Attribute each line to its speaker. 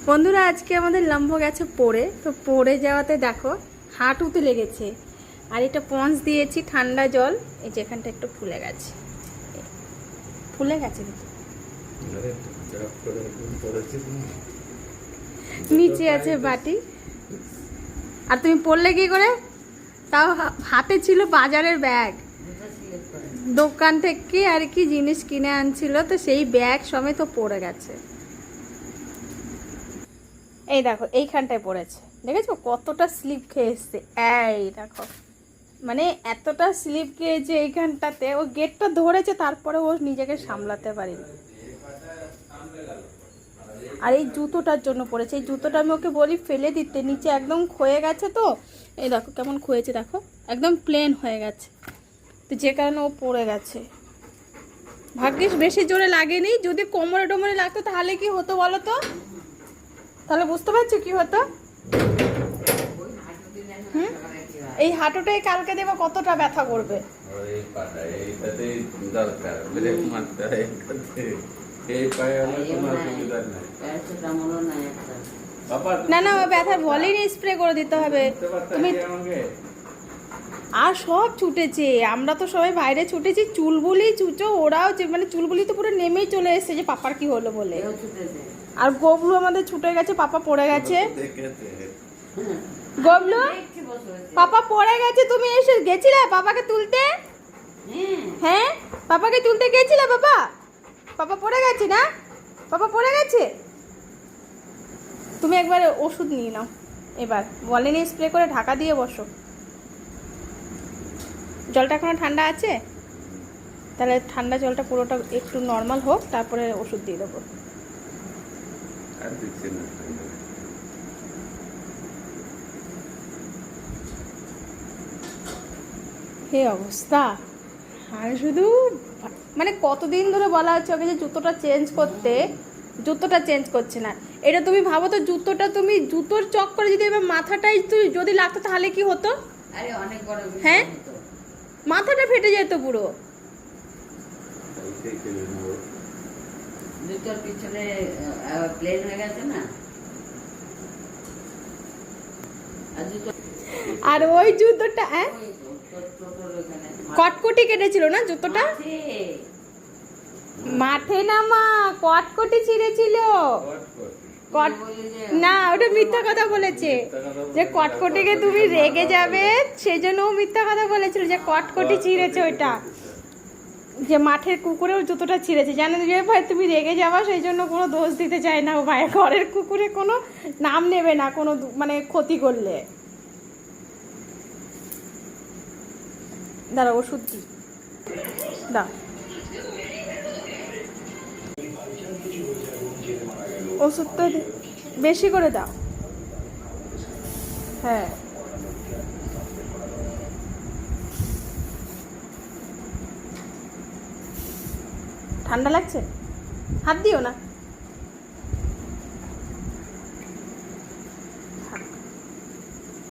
Speaker 1: বন্ধুরা আজকে আমাদের লম্ব গেছে পড়ে, তো পড়ে যাওয়াতে দেখো হাঁটুতে লেগেছে। আর এটা পঞ্চ দিয়েছি ঠান্ডা জল, এই যেখানটা একটু ফুলে গেছে, ফুলে গেছে নিচে আছে বাটি। আর তুমি পড়লে কি করে? তাও হাতে ছিল বাজারের ব্যাগ, দোকান থেকে আর কি জিনিস কিনে আনছিল, তো সেই ব্যাগ সমেত পড়ে গেছে। এই দেখো এইখানটায় পড়েছে, দেখেছো কতটা স্লিপ খেয়ে এসছে। এই দেখো মানে এতটা স্লিপ খেয়েছে এইখানটাতে, ও গেটটা ধরেছে তারপরে ও নিজেকে সামলাতে পারেনি। আর এই জুতোটার জন্য পড়েছে, এই জুতোটা আমি ওকে বলি ফেলে দিতে, নিচে একদম ক্ষয়ে গেছে। তো এই দেখো কেমন ক্ষয়েছে, দেখো একদম প্লেন হয়ে গেছে, তো যে কারণে ও পড়ে গেছে। ভাগ্যিস বেশি জোরে লাগেনি, যদি কোমরে টোমরে লাগতো তাহলে কি হতো বলো তো? তাহলে বুঝতে পারছো কি হতো? এই হাঁটুটাই কালকে দেবো কতটা ব্যথা করবে। না না, ব্যথা বলেনি, স্প্রে করে দিতে হবে। তুমি আর সব ছুটেছে, আমরা তো সবাই বাইরে ছুটেছি, চুলবুলি চুচো ওরাও, মানে চুলবুলি তো পুরো নেমেই চলে এসেছে যে পাপার কি হলো বলে। আর গবলু আমাদের ছুটে গেছে, পাপা পড়ে গেছে। গবলু পাপা পড়ে গেছে, তুমি এসে গেছিলে পাপাকে তুলতে? হ্যাঁ পাপাকে তুলতে গেছিলে বাবা? পাপা পড়ে গেছে না? পাপা পড়ে গেছে। তুমি একবার ওষুধ নিয়ে নাও, এবার বলেনি স্প্রে করে ঢাকা দিয়ে বসো। জলটা এখনো ঠান্ডা আছে, তাহলে ঠান্ডা জলটা পুরোটা একটু নর্মাল হোক, তারপরে ওষুধ দিয়ে দেবো। হে অবস্থা। আর শুধু মানে কতদিন ধরে বলা হচ্ছে ওকে যে জুতোটা চেঞ্জ করতে, জুতোটা চেঞ্জ করছে না। এটা তুমি ভাবো তো, জুতোটা তুমি জুতোর চক্করে যদি এবার মাথাটাই তুই যদি লাগতো তাহলে কি হতো? হ্যাঁ মাথাটা ফেটে যেত পুরো।
Speaker 2: জুতোর পিছনে প্লেন হয়ে গেছে না।
Speaker 1: আর ওই জুতোটা কটকটি কেটেছিল না জুতোটা? মাঠে না মা, কটকটি ছিঁড়েছিল। না ওটা মিথ্যা কথা বলেছে, যে কটকটিকে তুমি রেগে যাবে সেজন্য ও মিথ্যা কথা বলেছিল যে কটকটি ছিঁড়েছে। ওইটা যে মাঠের কুকুরেও জুতোটা ছিঁড়েছে, জানেন যে ভাই তুমি রেগে যাবা, সেই জন্য কোনো দোষ দিতে চায় না ও ভাই। ঘরের কুকুরে কোনো নাম নেবে না কোনো মানে ক্ষতি করলে। দাঁড়া ওষুধ দিই, দাও ওষুধ তো বেশি করে দাও। হ্যাঁ ঠান্ডা লাগছে, হাত দিও না।